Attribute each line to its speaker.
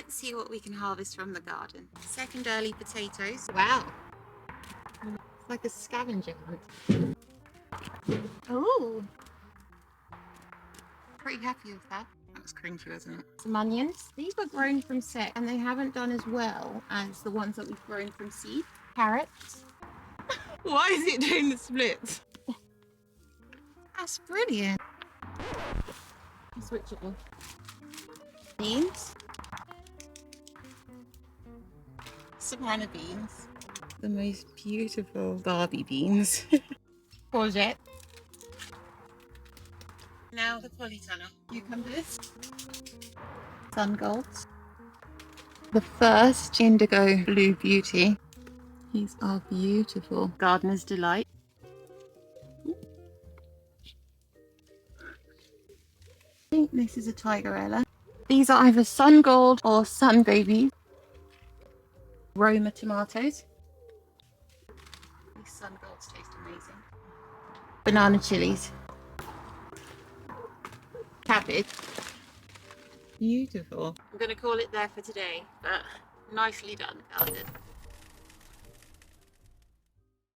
Speaker 1: Let's see what we can harvest from the garden. Second early potatoes. Wow. It's like a scavenger hunt. Oh. Pretty happy with that. That was cringy, wasn't it? Some onions. These were grown from set and they haven't done as well as the ones that we've grown from seed. Carrots. Why is it doing the splits? That's brilliant. Switch it off. Beans. Savannah beans. The most beautiful Barbie beans. Courgette. Now the polytunnel. Cucumbers. Sun golds. The first indigo blue beauty. These are beautiful. Gardener's delight. I think this is a tigerella. These are either sun gold or sun babies. Roma tomatoes. These sun golds taste amazing. Banana chilies. Cabbage. Beautiful. I'm going to call it there for today, but nicely done, garden.